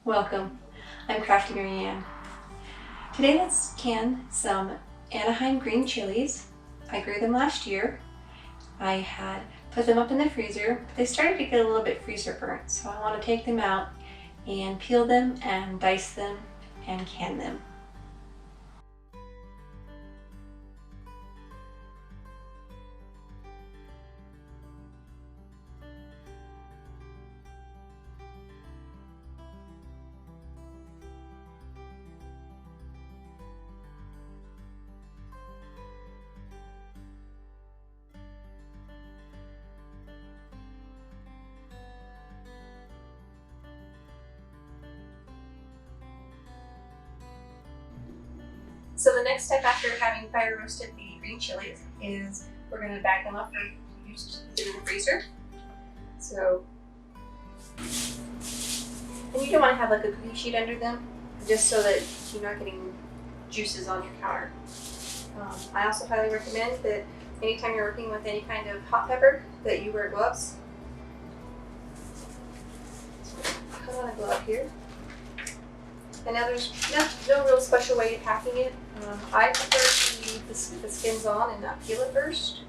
Welcome, I'm Crafty Maryanne. Today let's can some Anaheim green chilies. I grew them last year. I had put them up in the freezer, but they started to get a little bit freezer burnt, so I want to take them out and peel them and dice them and can them. So the next step after having fire roasted the green chilies is we're going to bag them up for use in the freezer. So, and you don't want to have like a cookie sheet under them, just so that you're not getting juices on your counter. I also highly recommend that anytime you're working with any kind of hot pepper that you wear gloves. So put on a glove here. And now there's no real special way of packing it. I prefer to leave the skins on and not peel it first.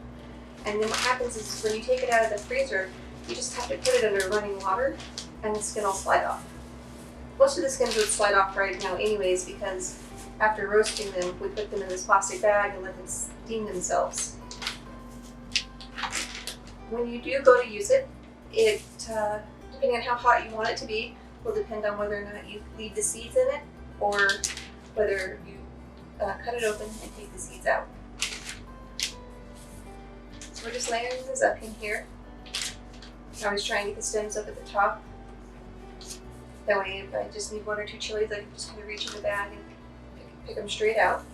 And then what happens is when you take it out of the freezer, you just have to put it under running water and the skin will slide off. Most of the skins would slide off right now anyways, because after roasting them, we put them in this plastic bag and let them steam themselves. When you do go to use it, depending on how hot you want it to be, will depend on whether or not you leave the seeds in it or whether you cut it open and take the seeds out. So we're just layering this up in here. I always try and get the stems up at the top. That way if I just need one or two chilies, I can just kind of reach in the bag and pick them straight out.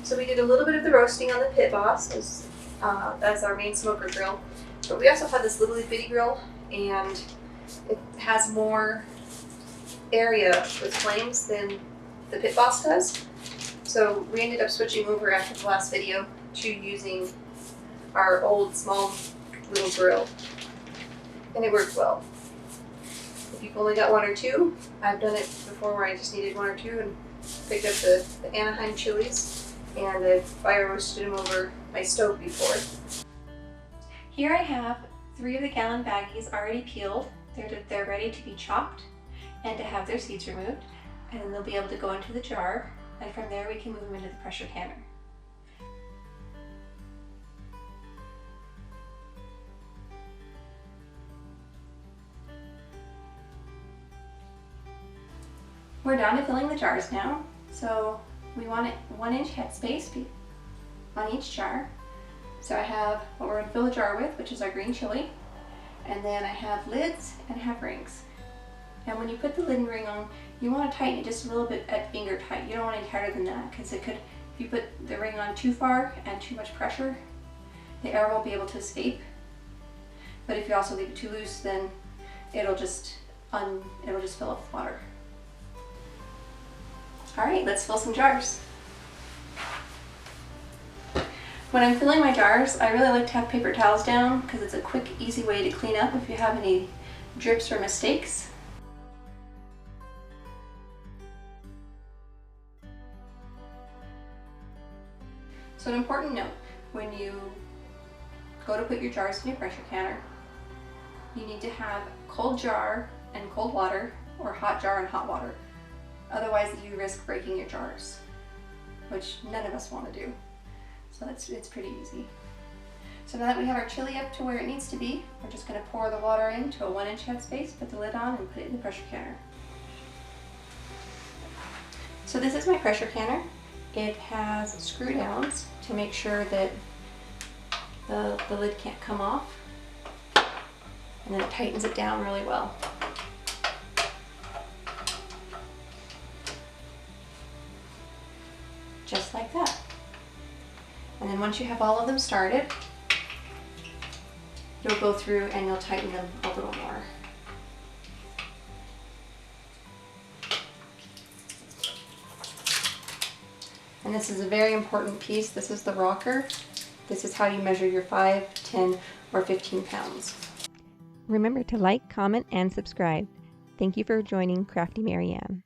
So we did a little bit of the roasting on the Pit Boss. That's our main smoker grill. But we also had this little bitty grill, and it has more area with flames than the Pit Boss does. So we ended up switching over after the last video to using our old small little grill. And it worked well. If you've only got one or two, I've done it before where I just needed one or two and picked up the Anaheim chilies and I fire roasted them over my stove before. Here I have 3 of the gallon baggies already peeled. They're ready to be chopped and to have their seeds removed, and then they'll be able to go into the jar, and from there we can move them into the pressure canner. We're down to filling the jars now, so we want it 1 inch headspace on each jar. So I have what we're going to fill the jar with, which is our green chili. And then I have lids and I have rings. And when you put the lid and ring on, you want to tighten it just a little bit at finger tight. You don't want any tighter than that, because it could, if you put the ring on too far and too much pressure, the air won't be able to escape. But if you also leave it too loose, then it'll just fill up with water. All right, let's fill some jars. When I'm filling my jars, I really like to have paper towels down because it's a quick, easy way to clean up if you have any drips or mistakes. So an important note, when you go to put your jars in your pressure canner, you need to have cold jar and cold water, or hot jar and hot water. Otherwise you risk breaking your jars, which none of us want to do. So it's pretty easy. So now that we have our chili up to where it needs to be, we're just going to pour the water into a 1 inch headspace, put the lid on, and put it in the pressure canner. So this is my pressure canner. It has screw downs to make sure that the lid can't come off, and then it tightens it down really well. Just like that. And then once you have all of them started, you'll go through and you'll tighten them a little more. And this is a very important piece. This is the rocker. This is how you measure your 5, 10, or 15 pounds. Remember to like, comment, and subscribe. Thank you for joining Crafty Maryanne.